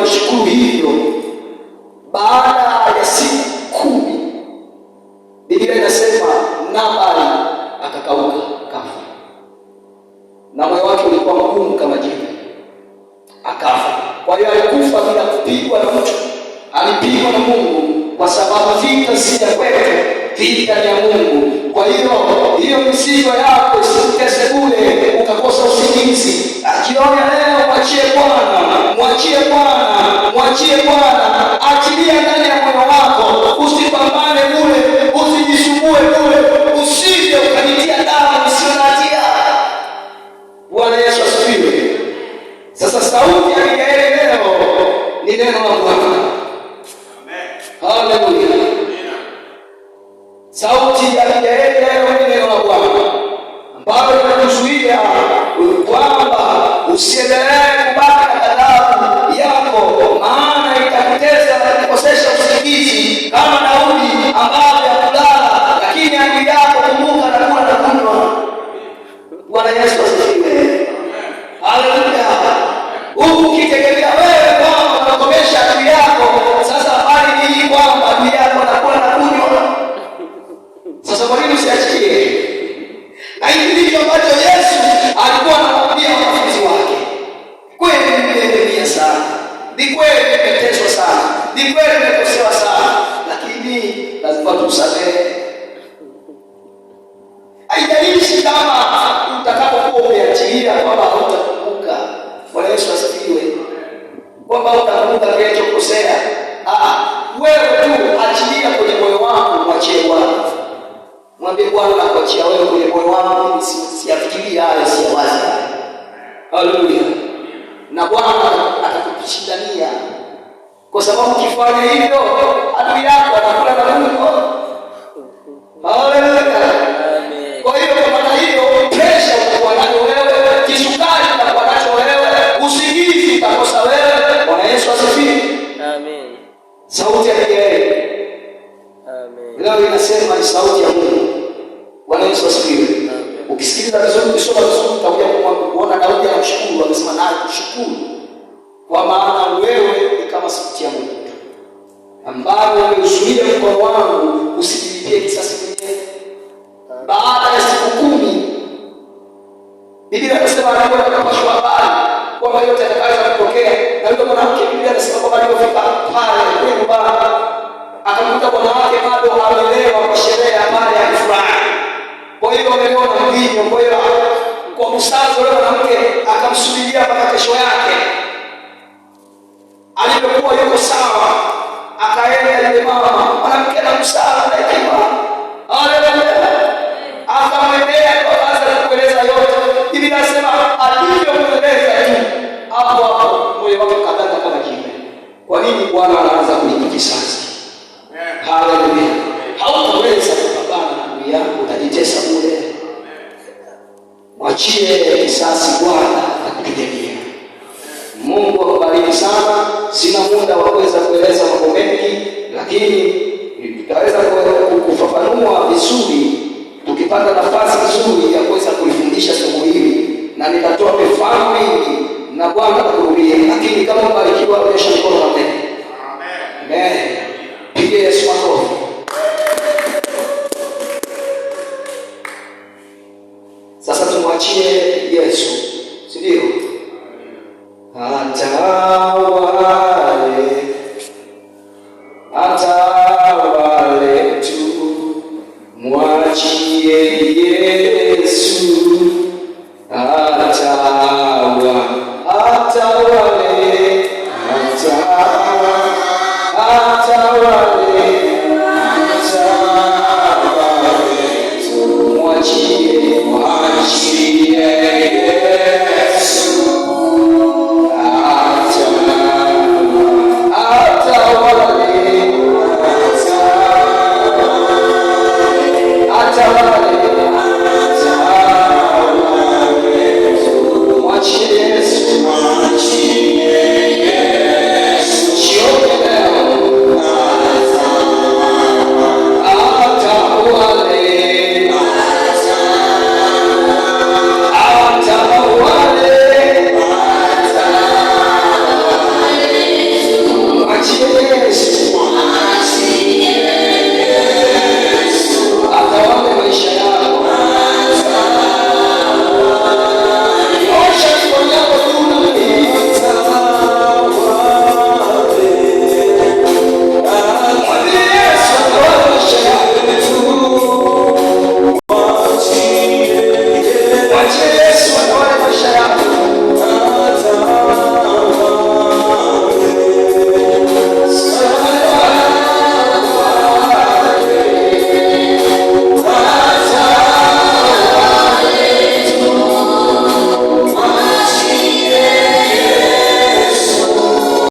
walimshukuru hivyo. Baada ya siku 10 Biblia inasema Nabali akakauka, kafa, na moyo wake ulikuwa mgumu kama jiwe, akafa. Kwa hiyo alikufa bila kupigwa na mtu, alipigwa na Mungu, kwa sababu vita si ya kwetu, vita ni ya Mungu. Kwa hiyo mizigo yako isikutese bure ukakosa usingizi. Jioni leo mwachie Bwana, mwachie Bwana, mwachie Bwana. Achilia ndani ya moyo wako, usipambane bure, usijisumbue bure, usije ukanitia damu isiyo na hatia. Bwana Yesu asifiwe. Sasa sauti ya Mikaeli leo ni neno la Bwana. Amen. Haleluya. Sauti ya Mikaeli leo ni neno la Bwana ambalo linakuzuia kwamba usiendelee kubaki na ghadhabu yako, maana itakutesa na kukosesha usingizi, kama Daudi ambaye hakulala, lakini akili yako kumbuka na kula na kunywa. Bwana Yesu asifiwe. Haleluya. Huku ukitegemea wewe kwamba unakomesha akili yako, sasa habari hii kwamba akili yako anakula na kunywa. Sasa kwa nini usiachilie? Na hili ndilo ambacho Yesu alikuwa anamwambia wanafunzi wake. Kweli nimeumia sana, ni kweli nimeteswa sana, ni kweli nimekosewa sana, lakini lazima tusamehe. Haijalishi kama utakapokuwa umeachilia kwamba hutakumbuka. Bwana Yesu asifiwe. Kwamba utakumbuka kilichokosea. Wewe tu achilia kwenye moyo wako, mwachie Bwana. Mwambie Bwana, nakuachia wewe kwenye moyo wangu, mimi siyafikiria hayo, siyawazi. Haleluya. Na Bwana atakushindania. Kwa sababu ukifanya hivyo, adui yako atakula na kunywa. Haleluya. Kwa hiyo kwa maana hiyo, presha utakuwa nayo wewe, kisukari utakuwa nacho wewe, usingizi utakosa wewe. Bwana Yesu asifiwe. Amen. Sauti ya Mikaeli. Amen. Leo inasema ni sauti ya Mungu. Bwana Yesu asifiwe. Ukisikiliza vizuri, ukisoma vizuri, utakuja kuona Daudi anamshukuru, anasema naye kushukuru, kwa maana wewe ni kama sauti ya Mungu ambayo umezuia mkono wangu usijilipie kisasi mwenyewe. Baada ya siku 10 Biblia inasema anakwenda kupashwa habari kwamba yote atakayoweza kutokea, na yule mwanamke Biblia inasema kwamba alipofika pale kwenye nyumba akamkuta bwana wake bado amelewa kwa sherehe ya pale ya kufurahi. Kwa hiyo ameona mvinyo. Kwa hiyo kwa busara yule mwanamke akamsubiria mpaka kesho yake. Alipokuwa yuko sawa, akaenda yule mama, mwanamke na busara na hekima. Haleluya. Akamwendea kwa kaza kueleza yote. Biblia inasema alivyomweleza tu, hapo moyo wake kadhaa kama jiwe. Kwa nini Bwana anaanza kulipa kisasi? Haleluya. Hautaweza kupambana na adui yako, utajitesa bure. Mwachie kisasi Bwana akupiganie. Mungu akubariki sana. Sina muda wa kuweza kueleza mambo mengi, lakini tutaweza kufafanua vizuri tukipata nafasi nzuri ya kuweza kulifundisha somo hili, na nitatoa mifano mingi na Bwana akuhurumie. Lakini kama mbarikiwa, kesho